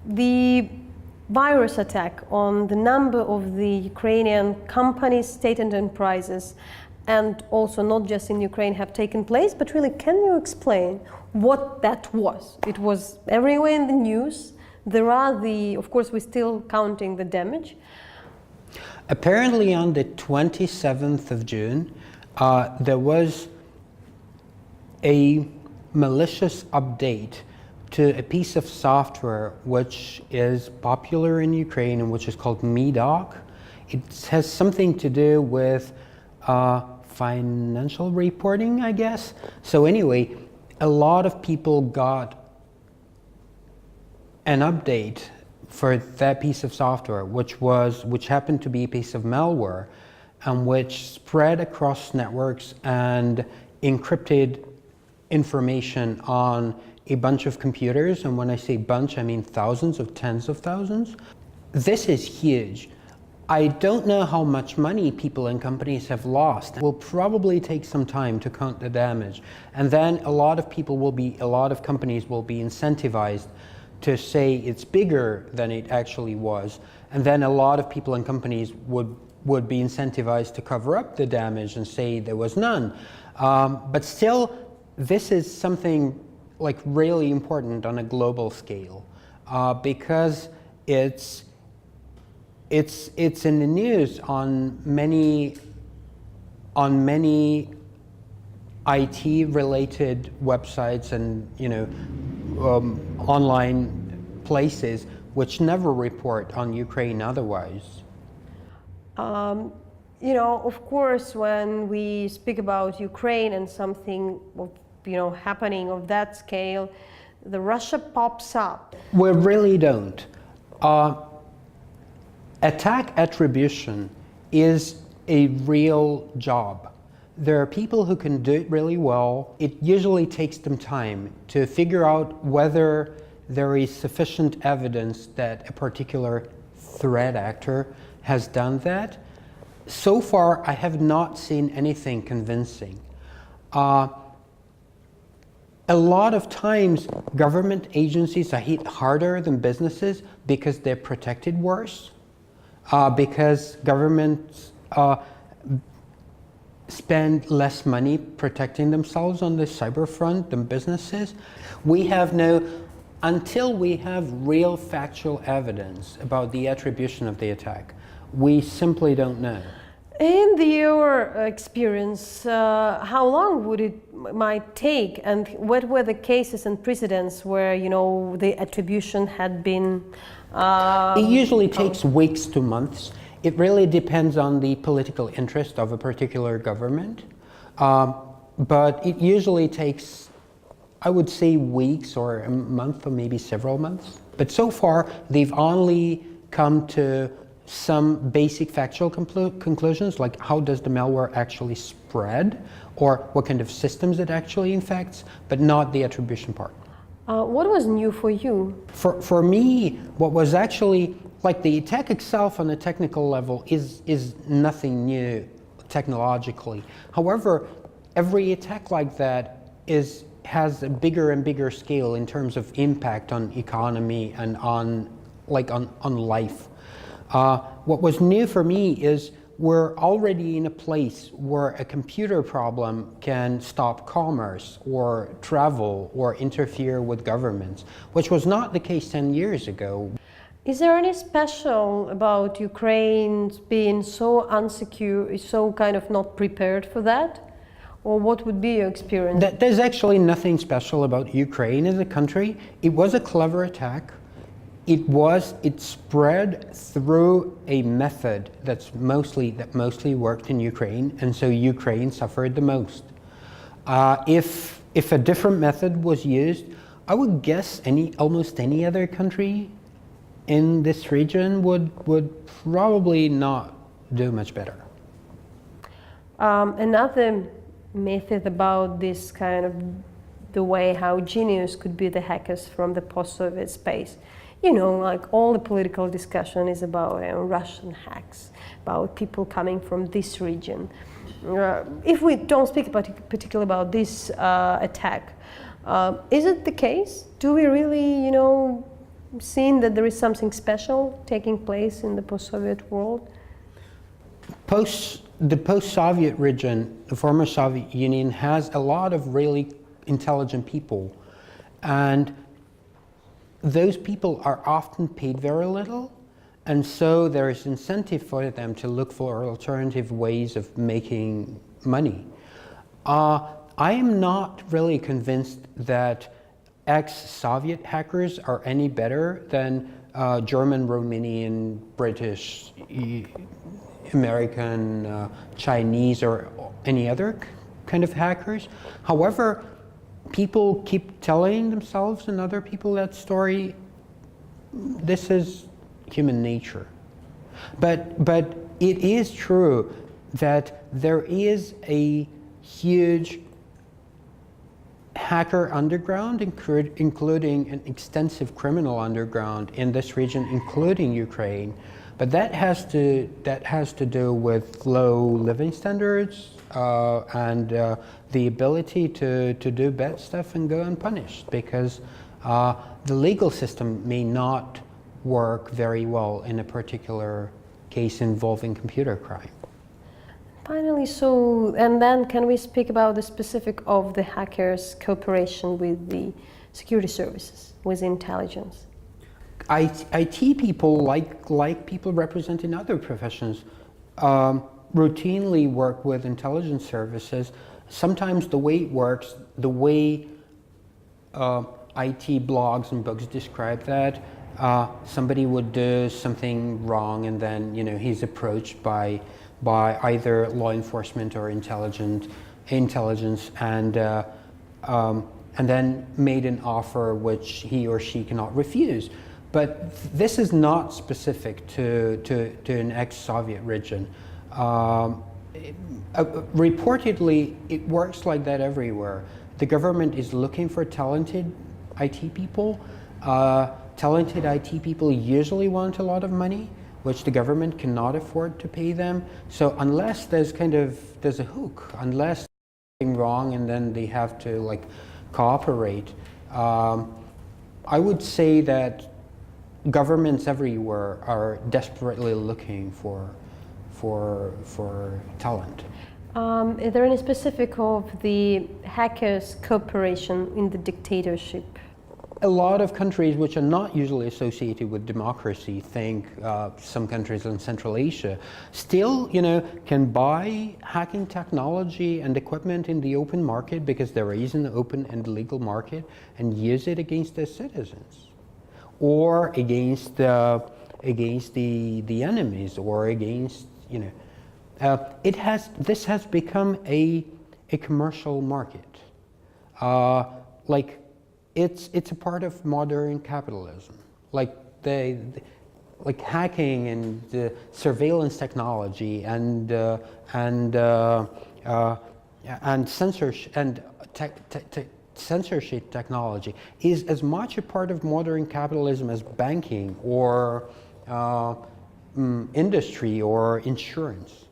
the virus attack on the number of the Ukrainian companies, state enterprises, and also not just in Ukraine have taken place, but really, can you explain what that was? It was everywhere in the news. There are of course, we're still counting the damage. Apparently on the 27th of June, there was a malicious update to a piece of software which is popular in Ukraine and which is called MeDoc. It has something to do with financial reporting, I guess. So anyway, a lot of people got an update for that piece of software, which happened to be a piece of malware, and which spread across networks and encrypted information on a bunch of computers. And when I say bunch, I mean thousands of tens of thousands. This is huge. I don't know how much money people and companies have lost. It will probably take some time to count the damage. And then a lot of companies will be incentivized to say it's bigger than it actually was. And then a lot of people and companies would be incentivized to cover up the damage and say there was none. But still, this is something like really important on a global scale, because it's in the news on many IT-related websites and online places which never report on Ukraine otherwise. Of course, when we speak about Ukraine and something happening of that scale, the Russia pops up. We really don't. Attack attribution is a real job. There are people who can do it really well. It usually takes them time to figure out whether there is sufficient evidence that a particular threat actor has done that. So far, I have not seen anything convincing. A lot of times, government agencies are hit harder than businesses because they're protected worse. Because governments spend less money protecting themselves on the cyber front than businesses. Until we have real factual evidence about the attribution of the attack, we simply don't know. In your experience, how long might take, and what were the cases and precedents where the attribution had been? It usually takes weeks to months. It really depends on the political interest of a particular government, but it usually takes, I would say, weeks or a month or maybe several months. But so far, they've only come to some basic factual conclusions, like how does the malware actually spread, or what kind of systems it actually infects, but not the attribution part. What was new for you? For me, what was actually, like, the attack itself on a technical level is nothing new technologically. However, every attack like that has a bigger and bigger scale in terms of impact on economy and on life. What was new for me is we're already in a place where a computer problem can stop commerce or travel or interfere with governments, which was not the case 10 years ago. Is there any special about Ukraine being so unsecure, so kind of not prepared for that? Or what would be your experience? There's actually nothing special about Ukraine as a country. It was a clever attack. It spread through a method that mostly worked in Ukraine, and so Ukraine suffered the most. If a different method was used, I would guess almost any other country in this region would probably not do much better. Another method about this kind of the way how genius could be the hackers from the post-Soviet space. Like all the political discussion is about Russian hacks, about people coming from this region. If we don't speak particularly about this attack, is it the case? Do we really, seen that there is something special taking place in the post-Soviet world? The post-Soviet region, the former Soviet Union, has a lot of really intelligent people, and those people are often paid very little, and so there is incentive for them to look for alternative ways of making money. I am not really convinced that ex-Soviet hackers are any better than German, Romanian, British, American, Chinese, or any other kind of hackers. However, people keep telling themselves and other people that story. This is human nature. But it is true that there is a huge hacker underground, including an extensive criminal underground in this region, including Ukraine. But that has to do with low living standards and the ability to do bad stuff and go unpunished, because the legal system may not work very well in a particular case involving computer crime. Finally, and then can we speak about the specific of the hackers' cooperation with the security services, with intelligence? IT people, like people representing other professions, routinely work with intelligence services. Sometimes the way it works, the way IT blogs and books describe that, somebody would do something wrong, and then he's approached by either law enforcement or intelligence, and then made an offer which he or she cannot refuse. But this is not specific to an ex-Soviet region. Reportedly, it works like that everywhere. The government is looking for talented IT people. Talented IT people usually want a lot of money, which the government cannot afford to pay them. So unless there's a hook, unless something wrong and then they have to cooperate, I would say that governments everywhere are desperately looking for talent. Is there any specific of the hackers' cooperation in the dictatorship? A lot of countries which are not usually associated with democracy, think some countries in Central Asia, still can buy hacking technology and equipment in the open market, because there is an open and legal market, and use it against their citizens, or against the enemies, or against this has become a commercial market. It's a part of modern capitalism, like hacking and surveillance technology and censorship technology is as much a part of modern capitalism as banking or industry or insurance.